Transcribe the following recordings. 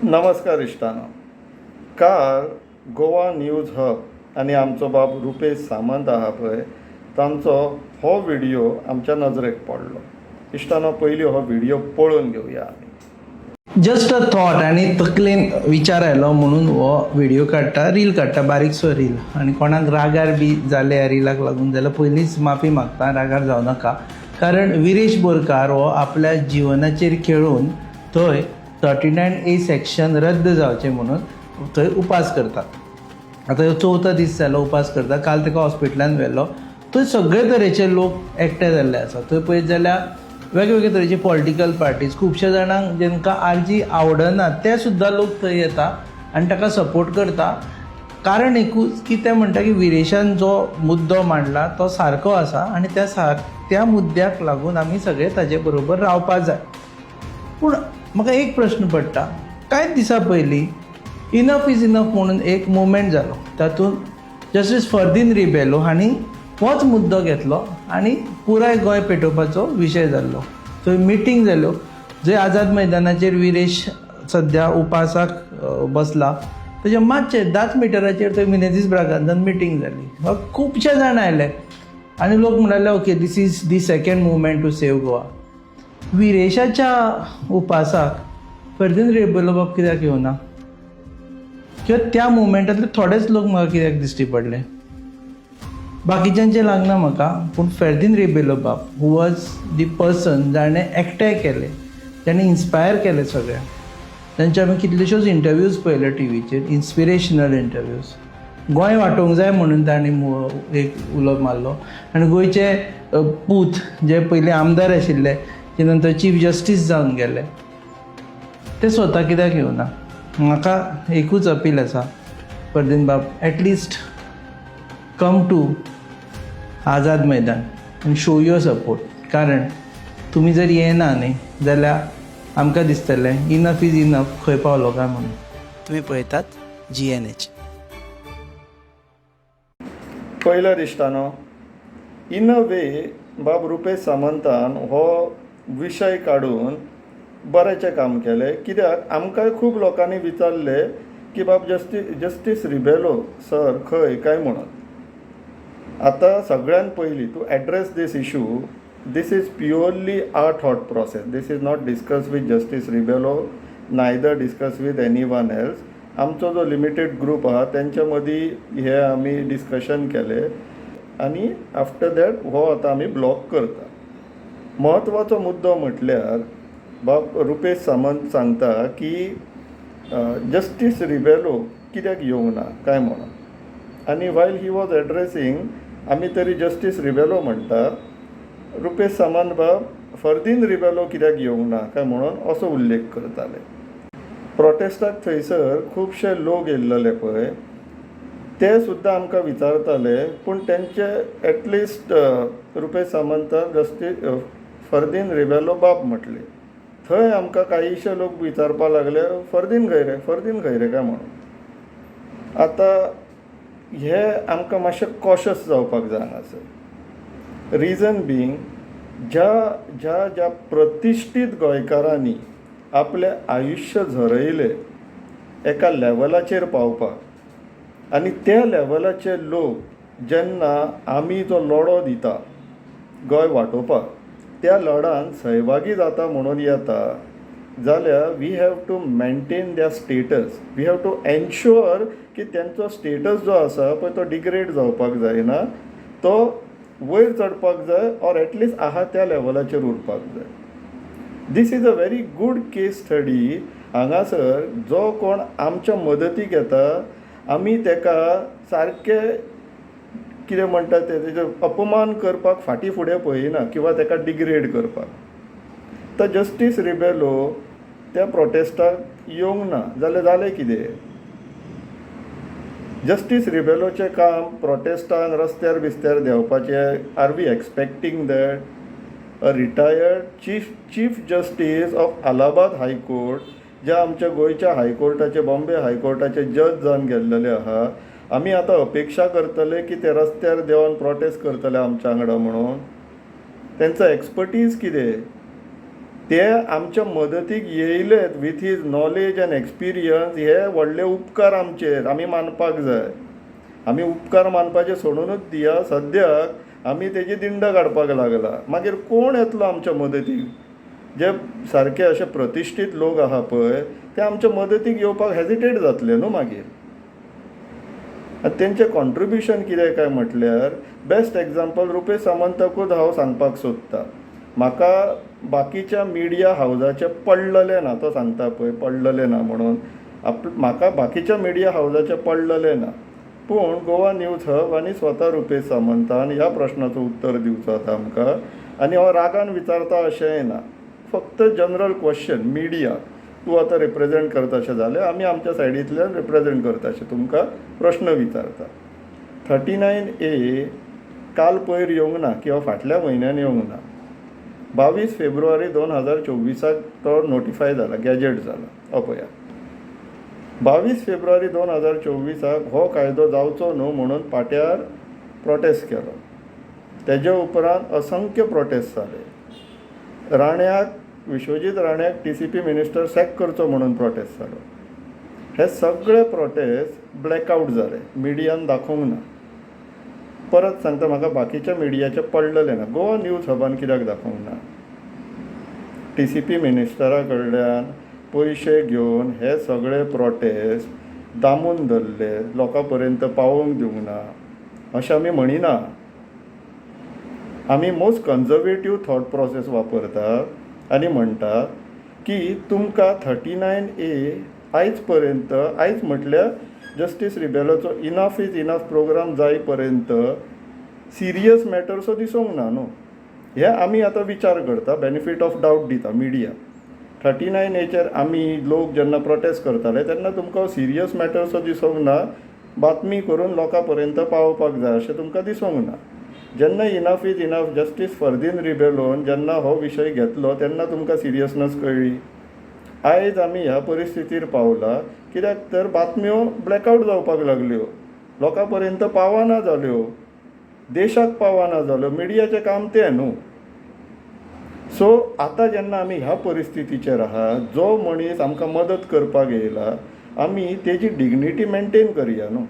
नमस्कार इश्टानो. काल Goa news hub आणि आमचो बाब रुपेश सामंत आहा पळय तांचो हो व्हिडिओ आमच्या नजरेक पडलो. इश्टानो, पयलीं हो व्हिडिओ पळोवन घेवया आमी. जस्ट अ थॉट आणि तकलेन विचार आयलो म्हणून हो व्हिडिओ काडटा, रील काडटा, बारीकसो रील. आणि कोणाक रागार बी जाले ह्या रिलाक लागून जाल्यार पयलींच माफी मागता, रागार जावं नाका. कारण विरेश बोरकार हो आपल्या जिवनाचेर खेळून थंय 39A सेक्शन रद्द जावचें म्हणून थंय उपास करता. आतां ह्यो 4था दीस जालो उपास करता. काल ताका हॉस्पिटलान व्हेलो. थंय सगळे तरेचे लोक एकठांय जाल्ले आसा. थंय पळयत जाल्यार वेगवेगळे तरेचे पॉलिटिकल पार्टीज, खुबशे जाणांक जेंकां आरजी आवडना ते सुद्दां लोक थंय येता आनी ताका सपोर्ट करता. कारण एकूच की ते म्हणटा की विरेशान जो मुद्दो मांडला तो सारको आसा आनी त्या मुद्द्याक लागून आमी सगळे ताजे बरोबर रावपाक जाय. पूण म्हाका एक प्रश्न पडटा, कांयच दिसा पयलीं इनफ इज इनफ म्हणून एक मुवमेंट जालो. तातूंत जस्टीस फर्दीन रिबेलो हांणी होच मुद्दो घेतलो आनी पुराय गोंय पेटोवपाचो विशय जाल्लो. थंय मिटींग जाल्यो, जंय आझाद मैदानाचेर विरेश सद्या उपासाक बसला ताचे मातशे 10 मिटराचेर थंय मिनेझीस ब्रागांतान मिटींग जाली. खुबशे जाण आयले आनी लोक म्हणले okay, this is the second movement to save Goa. विरेशाच्या उपासाक फर्दीन रिबेलो बाब कित्याक येवना? किंवा त्या मुवमेंटांतले थोडेच लोक म्हाका कित्याक दिश्टी पडले? बाकीच्यांचें लागना म्हाका, पूण फर्दीन रिबेलो बाब हू वॉज दी पर्सन जाणें एकठांय केलें, जाणें इन्स्पायर केलें सगळ्यांक. तांचे आमी कितल्योश्योच इंटरव्यूज पळयले टीव्हीचेर, इन्स्पिरेशनल इंटरव्यूज. गोंय वांटोवंक जाय म्हणून तांणी एक उलो मारलो. आनी गोंयचे पूत जे पयलीं आमदार आशिल्ले, जे नंतर चीफ जस्टीस जावन गेले, ते स्वता कित्याक येवना? म्हाका एकूच अपील आसा, फर्दीन बाब, at least come to Azad Maidan आनी शो युअर सपोर्ट. कारण तुमी जर येना न्ही जाल्यार आमकां दिसतलें इनफ इज इनफ खंय पावलो काय म्हणून. तुमी पळयतात GNH. पयल्या दिश्टानो, इन अ वे बाब रुपेश सामंतान हो विशय काडून बरेंचें काम केलें. कित्याक आमकांय खूब लोकांनी विचारले की बाब जस्टीस रिबेलो सर खंय काय म्हणून. आतां सगळ्यान पयलीं to address this issue, this is purely our thought process. This is not discuss with Justice Rebello, neither discuss with anyone else. आमचो जो लिमिटेड ग्रूप आहा तेंच्या मदीं हे आमी डिस्कशन केलें आनी आफ्टर दॅट हो आतां आमी ब्लॉक करता. म्हत्वाचो मुद्दो म्हटल्यार बाब रुपेश सामंत सांगता की जस्टीस रिबेलो कित्याक येवंक ना काय म्हणून. आनी वायल ही वॉज एड्रेसींग, आमी तरी जस्टीस रिबेलो म्हणटा, रुपेश सामंत बाब फर्दीन रिबेलो कित्याक येवंक ना काय म्हणून असो उल्लेख करताले. प्रोटेस्टाक थंयसर खुबशे लोक येयल्ले पळय, ते सुद्दां आमकां विचारताले, पूण तेंचे एटलिस्ट रुपेश सामंतान जस्टीस फर्दीन रिबेलो बाब म्हटले. थंय आमकां कांयशे लोक विचारपाक लागले फर्दीन खंय रे काय म्हणून. आतां हे आमकां मातशें कॉशस जावपाक जाय हांगासर. रिजन बींग, ज्या प्रतिश्ठीत गोंयकारांनी आपलें आयुश्य झरयलें एका लेवलाचेर पावपाक, आनी त्या लेवलाचे लोक जेन्ना आमी जो लढो दिता गोंय वांटोवपाक, त्या लढान सहभागी जाता म्हणून येता, जाल्यार we have to maintain their status. We have to ensure की तेंचो स्टेटस जो आसा पळय तो डिग्रेड जावपाक जायना, तो वयर चडपाक जाय, ऑर एटलिस्ट आहा त्या लेवलाचेर उरपाक जाय. This is a very good case study. हांगासर जो कोण आमच्या मदतीक येता, आमी ताका सारके कितें म्हणटा तेजे अपमान करपाक फाटीं फुडें पळयना किंवा ताका डिग्रेड करपाक. तर जस्टीस रिबेलो त्या प्रोटेस्टाक येवंक ना जाल्यार जालें कितें? जस्टीस रिबेलोचें काम प्रोटेस्टान रस्त्यार बिस्त्यार देंवपाचें. Are we expecting that a retired chief justice of Allahabad high court, जे आमच्या गोंयच्या हायकोर्टाचे, बॉम्बे हायकोर्टाचे जज जावन गेल्लेले आहा, आमी आतां अपेक्षा करतले की ते रस्त्यार देंवन प्रोटेस्ट करतले आमच्या वांगडा म्हणून? तेंचो एक्सपर्टीज कितें? ते आमच्या मदतीक येयलेत with his knowledge and experience. हे व्हडले उपकार आमचेर आमी मानपाक जाय. आमी उपकार मानपाचें सोडूनच दिया. सद्याक आमी तेजी दिंड काडपाक लागला. मागीर कोण येतलो आमच्या मदतीक? जे सारके अशे प्रतिश्ठीत लोक आहा पळय ते आमच्या मदतीक येवपाक हेजिटेट जातले न्हू मागीर. आनी तेंचें कॉन्ट्रिब्युशन कितें काय म्हटल्यार बेस्ट एग्जाम्पल रुपेश सामंताकूच हांव सांगपाक सोदतां. म्हाका बाकीच्या मिडिया हावजाचे पडलेले ना, तो सांगता पळय पडलेले ना म्हणून, म्हाका बाकीच्या मिडिया हावजाचे पडलेले ना. पूण गोवा न्यूज हब आनी स्वता रुपेश सामंतान ह्या प्रश्नाचो उत्तर दिवचो आतां आमकां. आनी हांव रागान विचारता अशेंय ना, फक्त जनरल क्वेश्चन. मिडिया तूं आतां रिप्रेझेंट करता अशें जालें, आमी आमच्या सायडींतल्यान रिप्रेझेंट करता अशें तुमकां प्रश्न विचारता. 39A काल पयर येवंक ना किंवा फाटल्या म्हयन्यान येवंक ना. 22 फेब्रुवारी 2024 तो नोटिफाय जाला, गॅजेट जाला. पळया 22 फेब्रुवारी 2024 हो कायदो जावचो न्हू म्हणून पाट्यार प्रोटेस्ट केलो. तेजे उपरांत असंख्य प्रोटेस्ट जाले. विश्वजीत राण्याक TCP मिनिस्टर सॅक करचो म्हणून प्रोटेस्ट जालो. हे सगळे प्रोटेस्ट ब्लॅकआउट जाले, मिडियान दाखोवंक ना. परत सांगता, म्हाका बाकीच्या मिडियाचे पडलेले ना. गोवा न्यूज हबान कित्याक दाखोवंक ना? TCP मिनिस्टरा कडल्यान पयशे घेवन हे सगळे प्रोटेस्ट दामून धरले, लोकां पर्यंत पावोवंक दिवंक ना अशें आमी म्हणिना. आमी मोस्ट कन्जर्वेटीव थॉट प्रोसेस वापरता आनी म्हणटा की तुमकां 39A आयज पर्यंत, आयज म्हटल्यार जस्टीस रिबेलोचो इनफ इज इनफ प्रोग्राम जाय पर्यंत सिरियस मॅटर्सो दिसूंक ना न्हू. हे आमी आतां विचार करता, बेनिफीट ऑफ डावट दिता मिडिया. 39Aचेर आमी लोक जेन्ना प्रोटेस्ट करताले तेन्ना तुमकां सिरियस मॅटर्सो दिसूंक ना. बातमी करून लोकां पर्यंत पावोवपाक जाय अशें तुमकां दिसूंक ना. जेन्ना इनफ इज इनफ जस्टीस फर्दीन रिबेलोन जेन्ना हो विशय घेतलो तेन्ना तुमकां सिरियसनस कळ्ळी. आयज आमी ह्या परिस्थितीर पावला कित्याक तर बातम्यो ब्लॅकआउट जावपाक लागल्यो, लोकां पर्यंत पावना जाल्यो, देशाक पावना जाल्यो. मिडियाचें काम तें न्हू. सो आतां जेन्ना आमी ह्या परिस्थितीचेर आहा, जो मनीस आमकां मदत करपाक येयला आमी तेजी डिग्निटी मेंटेन करया न्हू.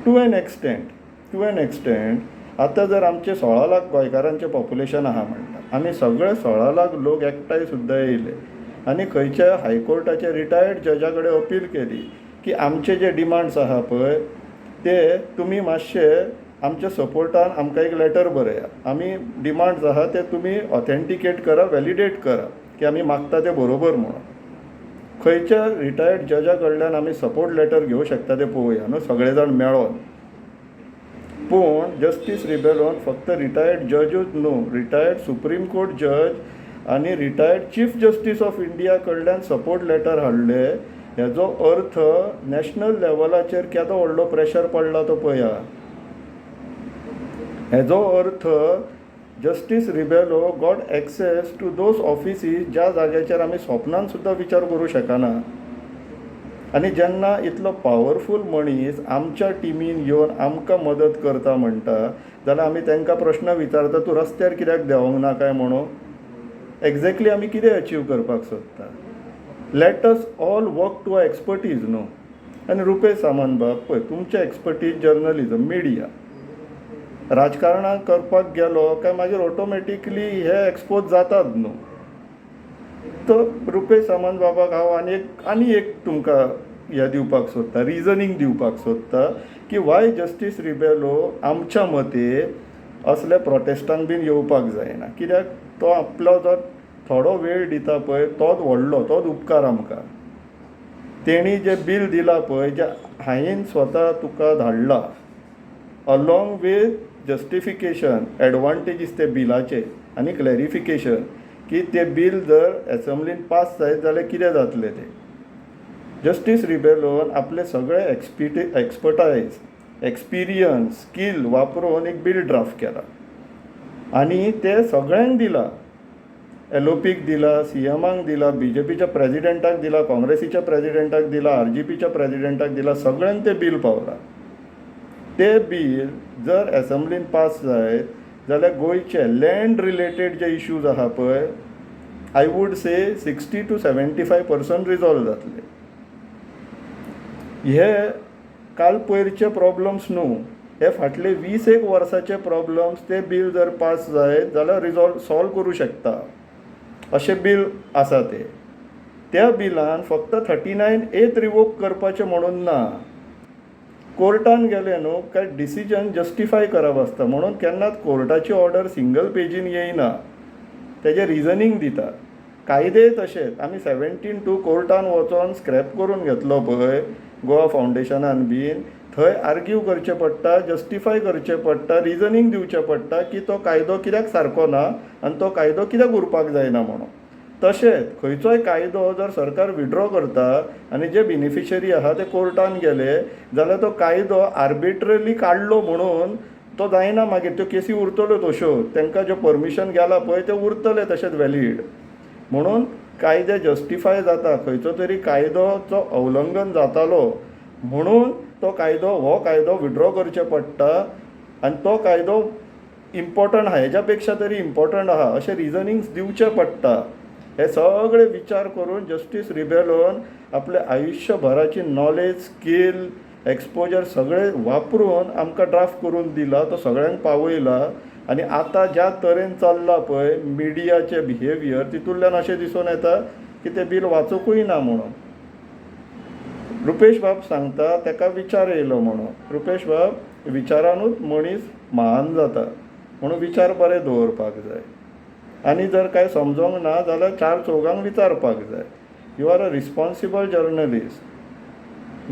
टू एन एक्सटेंट आतां जर आमचे 16 लाख गोंयकारांचें पॉप्युलेशन आहा म्हणटा, आमी सगळे 16 लाख लोक एकठांय सुद्दां येयले आनी खंयच्या हायकोर्टाच्या रिटायर्ड जजा कडेन अपील केली की आमचे जे डिमांड्स आहा पळय ते तुमी मातशे आमच्या सपोर्टान आमकां एक लेटर बरया. आमी डिमांड्स आहा ते तुमी ऑथेंटिकेट करा, वॅलिडेट करा की आमी मागता ते बरोबर म्हणून. खंयच्या रिटायर्ड जजा कडल्यान आमी सपोर्ट लेटर घेवं शकता ते पळोवया न्हू सगळे जाण मेळोन. पूण जस्टीस रिबेलोन फक्त रिटायर्ड जजूच न्हू, रिटायर्ड सुप्रीम कोर्ट जज आनी retired chief justice of India कडल्यान सपोर्ट लेटर हाडले. हेजो अर्थ नॅशनल लेवलाचेर केदो व्हडलो प्रेशर पडला तो पळया. हेजो अर्थ Justice Rebello got access to those offices ज्या जाग्याचेर आमी स्वप्नान सुद्दां विचार करूं शकना. आनी जेन्ना इतलो पावरफूल मनीस आमच्या टिमीन येवन आमकां मदत करता म्हणटा जाल्यार आमी तांकां प्रश्न विचारता, तूं रस्त्यार कित्याक देंवोंक ना काय म्हणून. एक्झॅक्टली आमी कितें अचीव करपाक सोदता? Let us all work to a expertise न्हू. आनी रुपेश सामंत बाब पळय, तुमचें एक्सपर्टीज जर्नलिजम, मिडिया, राजकारणाक करपाक गेलो काय मागीर ऑटोमॅटिकली हे एक्सपोज जातात न्हू. तो रुपेश सामंत बाबाक हांव आनी एक तुमकां हें दिवपाक सोदता, रिजनींग दिवपाक सोदता की वाय जस्टीस रिबेलो आमच्या मते असल्या प्रोटेस्टांक बीन येवपाक जायना. कित्याक तो आपलो जो थोडो वेळ दिता पळय तोच व्हडलो, तोच उपकार आमकां. तेणी जें बील दिलां पळय, जें हांवें स्वता तुका धाडलां अलॉंग वीथ जस्टिफिकेशन, एडवांटेजीस ते बिलाचे आनी क्लॅरिफिकेशन की तें बील जर एसेंब्लीन पास जायत जाल्यार कितें जातलें तें. जस्टीस रिबेलोन आपले सगळे एक्सपर्टायज, एक्सपिरियन्स, स्कील वापरून एक बील ड्राफ्ट केला आनी ते सगळ्यांक दिला. LOPक दिला, CMाक दिला, BJPच्या प्रेजिडेंटाक दिला, काँग्रेसीच्या प्रेजिडेंटाक दिला, RGPच्या प्रेजिडेंटाक दिला, सगळ्यांक तें बील पावला. ते बील जर एसेंब्लीन पास जायत जाल्यार गोंयचे लँड रिलेटेड जे इश्यूज आहा पळय I would say 60 to 75% resolve जातले. हे काल पयरचे प्रॉब्लम्स न्हू, हे फाटले 20 वर्साचे प्रॉब्लम्स ते बिल जर पास जायत जाल्यार सॉल्व करूं शकता अशें बिल आसा ते. त्या बिलान फक्त 39A रिवोक करपाचें म्हणून ना, कोर्टान गेले न्हू काय डिसिजन जस्टिफाय करप आसता. म्हणून केन्नाच कोर्टाची ऑर्डर सिंगल पेजीन येयना, तेजें रिजनींग दिता. कायदे तशेंच आमी 17(2) कोर्टान वचोन स्क्रॅप करून घेतलो पळय गोवा फावंडेशनान बीन, थंय आर्ग्यू करचें पडटा, जस्टिफाय करचें पडटा, रिजनींग दिवचें पडटा की तो कायदो कित्याक सारको ना आनी तो कायदो कित्याक उरपाक जायना म्हणून. तशेंच खंयचोय कायदो जर सरकार विड्रॉ करता आनी जे बेनिफिशरी आहा ते कोर्टान गेले जाल्यार तो कायदो आर्बिट्रली काडलो म्हणून तो जायना. मागीर त्यो केसी उरतल्यो तश्यो, तांकां जे परमिशन गेलां पळय ते उरतले तशेंच वॅलीड. म्हणून कायदे जस्टिफाय जाता, खंयचो तरी कायदोचो उल्लंघन जातालो म्हणून तो हो कायदो विड्रॉ करचे पडटा आनी तो कायदो इम्पॉर्टंट आहा, हेज्या पेक्षा तरी इम्पॉर्टंट आहा अशें रिजनिंग्स दिवचे पडटा. हे सगळे विचार करून जस्टीस रिबेलोन आपले आयुश्यभराची नॉलेज, स्कील, एक्सपोजर सगळे वापरून आमकां ड्राफ्ट करून दिला, तो सगळ्यांक पावयला. आनी आतां ज्या तरेन चल्ला पळय मिडियाचे बिहेवियर, तितूंतल्यान अशें दिसून येता की तें बिल वाचूंकूय ना म्हणून. रुपेश बाब सांगता ताका विचार येयलो म्हणून. रुपेश बाब, विचारानूच मनीस महान जाता म्हणून विचार बरे दवरपाक जाय. आनी जर काय समजोंक ना जाल्यार 4 चौगांक विचारपाक जाय. You are a responsible journalist.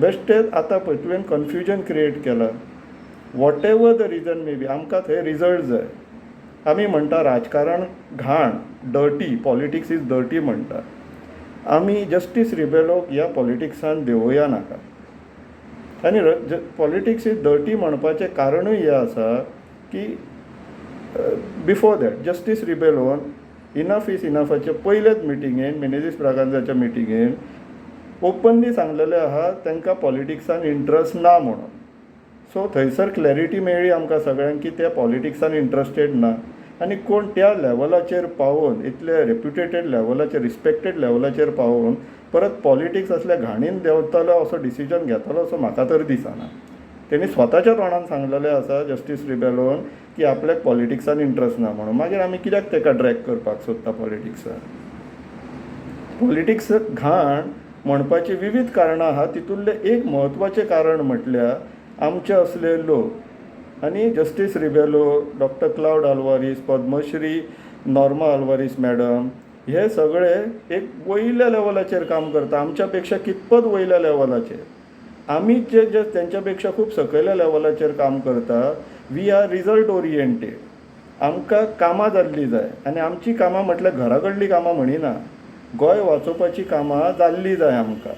बेश्टेच आतां पळय तुवें कन्फ्युजन क्रिएट केलां. What ever the region may be, आमकां थंय रिजल्ट जाय. आमी म्हणटा राजकारण घाण, डर्टी, पॉलिटिक्स इज डर्टी म्हणटा. आमी जस्टीस रिबेलोक ह्या पॉलिटिक्सान देवया नाका. आनी पॉलिटिक्स इज डर्टी म्हणपाचें कारणूय हें आसा की बिफोर दॅट जस्टीस रिबेलोन इनफ इज इनफाचे पयलेच मिटिंगेन, मेनेझीस ब्रागांझाच्या मिटिंगेन ओपनली सांगलेलें आहा तांकां पॉलिटिक्सान इंट्रस्ट ना म्हणून. सो थंयसर क्लॅरिटी मेळ्ळी आमकां सगळ्यांक की ते पॉलिटिक्सान इंट्रस्टेड ना. आनी कोण त्या लेवलाचेर पावून, इतले रेप्युटेटेड लेवलाचेर, रिस्पेक्टेड लेवलाचेर पावून परत पॉलिटिक्स असल्या घाणीन देंवतलो असो डिसिजन घेतलो असो म्हाका तर दिसना. तेणी स्वताच्या तोंडान सांगलेलें आसा जस्टीस रिबेलोन की आपल्याक पॉलिटिक्सान इंट्रस्ट ना म्हणून. मागीर आमी कित्याक ताका ड्रॅग करपाक सोदता पॉलिटिक्सान. पॉलिटिक्स घाण म्हणपाची विविध कारणां आहा, तितूंतलें एक म्हत्वाचें कारण म्हटल्यार आमचे असले लोक. आनी Justice Rebello, doctor Claude Alvares, Padmashri Norma Alvares madam, हे सगळे एक वयल्या लेवलाचेर काम करता, आमच्या पेक्षा कितपत वयल्या लेवलाचेर. आमी जे तेंच्या पेक्षा खूब सकयल्या लेवलाचेर काम करता. We are result oriented. आमकां कामां जाल्ली जाय आनी आमची कामां म्हटल्यार घरा कडलीं कामां म्हणिना, गोंय वाचोवपाची कामां जाल्ली जाय आमकां.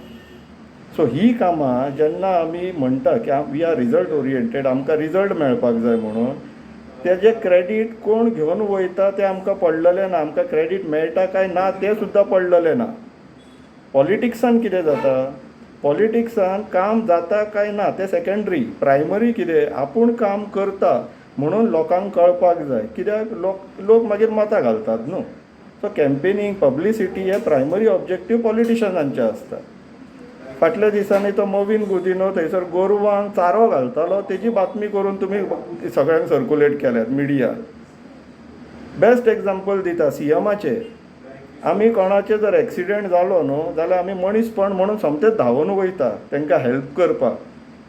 सो ही कामां जेन्ना आमी म्हणटा की वी आर रिजल्ट ओरिएंटेड, आमकां रिजल्ट मेळपाक जाय म्हणून, तेजें क्रेडीट कोण घेवन वयता तें आमकां पडलेलें ना. आमकां क्रेडीट मेळटा काय ना तें सुद्दां पडलेलें ना. पॉलिटिक्सान कितें जाता, पॉलिटिक्सान काम जाता काय ना तें सेकंडरी. प्रायमरी कितें, आपूण काम करता म्हणून लोकांक कळपाक जाय. कित्याक लोक मागीर मतां घालतात न्हू. सो कॅम्पेनींग, पब्लिसिटी हे प्रायमरी ऑब्जेक्टीव पॉलिटिशनांचे आसता. फाटल्या दिसांनी तो मोविन गुदिनो थंयसर गोरवांक चारो घालतालो तेजी बातमी करून तुमी सगळ्यांक सर्कुलेट केल्यात मिडिया. बेस्ट एग्जाम्पल दिता CMचे. आमी कोणाचे जर एक्सिडेंट जालो न्हू जाल्यार आमी मनीसपण म्हणून सोमतेच धांवून वयता तांकां हेल्प करपाक,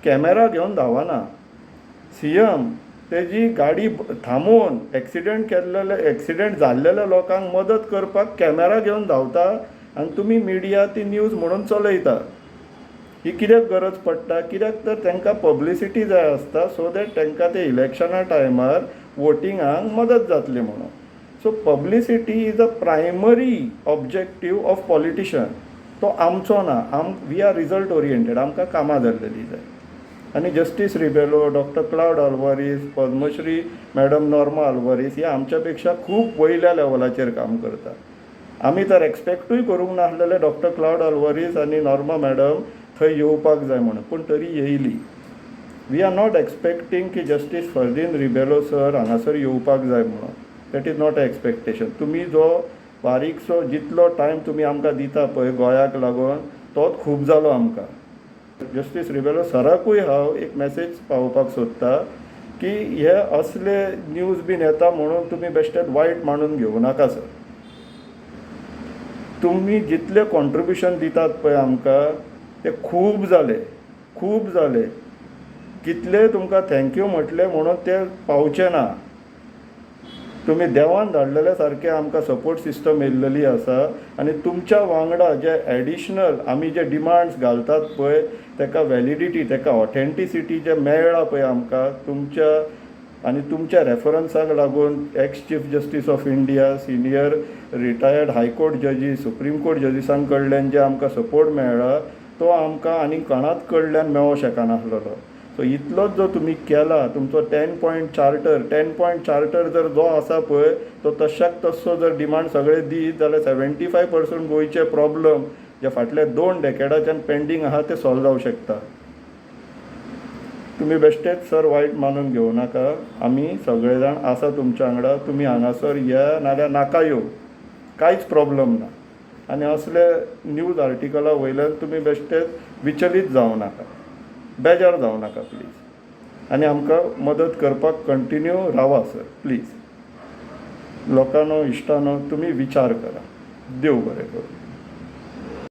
कॅमेरा घेवन धांवना. CM तेजी गाडी थांबोवन एक्सिडेंट जाल्लेल्या लोकांक मदत करपाक कॅमेरा घेवन धांवता आनी तुमी मिडिया ती न्यूज म्हणून चलयता. ही कित्याक गरज पडटा, कित्याक तर तांकां पब्लिसिटी जाय आसता, सो दॅट तांकां ते इलेक्शना टायमार वोटिंगाक मदत जातली म्हणून. So publicity is a primary objective of politician. तो आमचो ना. We are result oriented. आमकां कामां जाल्लेली जाय. आनी Justice Rebello, doctor Claude Alvares, Padmashri madam Norma Alvares हे आमच्या पेक्षा खूब वयल्या लेवलाचेर काम करता. आमी तर एक्सपेक्टूय करूंक नासलेले डॉक्टर क्लाउड आल्वारीस आनी नॉर्मा मॅडम थंय येवपाक जाय म्हणून, पूण तरी येयली. वी आर नॉट एक्सपेक्टींग की जस्टीस फर्दीन रिबेलो सर हांगासर येवपाक जाय म्हणून. That is not a expectation. तुमी जो बारीकसो जितलो टायम तुमी आमकां दिता पळय गोंयाक लागून तोच खूब जालो आमकां. जस्टीस रिबेलो सराकूय हांव एक मॅसेज पावोवपाक सोदता की हे असले न्यूज बीन येता म्हणून तुमी बेश्टेच वायट मानून घेवं नाका सर. तुमी जितले कॉन्ट्रिब्युशन दितात पळय आमकां ते खूब जाले. कितले तुमकां थँक्यू म्हटले म्हणून ते पावचे ना. तुमी देवान धाडलेले सारके आमकां सपोर्ट सिस्टम येयल्लेली आसा आनी तुमच्या वांगडा जे एडिशनल आमी जे डिमांड्स घालतात पळय ताका वॅलिडिटी, ताका ऑथेंटिसिटी जे मेळ्ळा पळय आमकां तुमच्या रेफरन्साक लागून ex chief justice of India, senior retired high court जजीस, सुप्रीम कोर्ट जजीसां कडल्यान जे आमकां सपोर्ट मेळ्ळा तो आमकां आनी कोणाच कडल्यान मेळों शकनासलो. सो इतलोच जो तुमी केला, तुमचो 10 पॉयंट चार्टर जर जो आसा पळय तो तशाक तसो जर डिमांड सगळे दीत जाल्यार 75% गोंयचे प्रॉब्लम जे फाटल्या 2 डेकेडाच्यान पेंडींग आहा ते सॉल्व जावंक शकता. तुमी बेश्टेच सर वायट मानून घेवं नाका. आमी सगळे जाण आसा तुमच्या वांगडा. तुमी हांगासर या नाल्यार नाका येवं, कांयच प्रॉब्लम ना. आनी असले न्यूज आर्टिकला वयल्यान तुमी बेश्टेच विचलीत जावं नाका, बेजार जावं नाका प्लीज. आनी आमकां मदत करपाक कंटिन्यू रावा सर प्लीज. लोकांनो इश्टानो तुमी विचार करा. देव बरें करूं.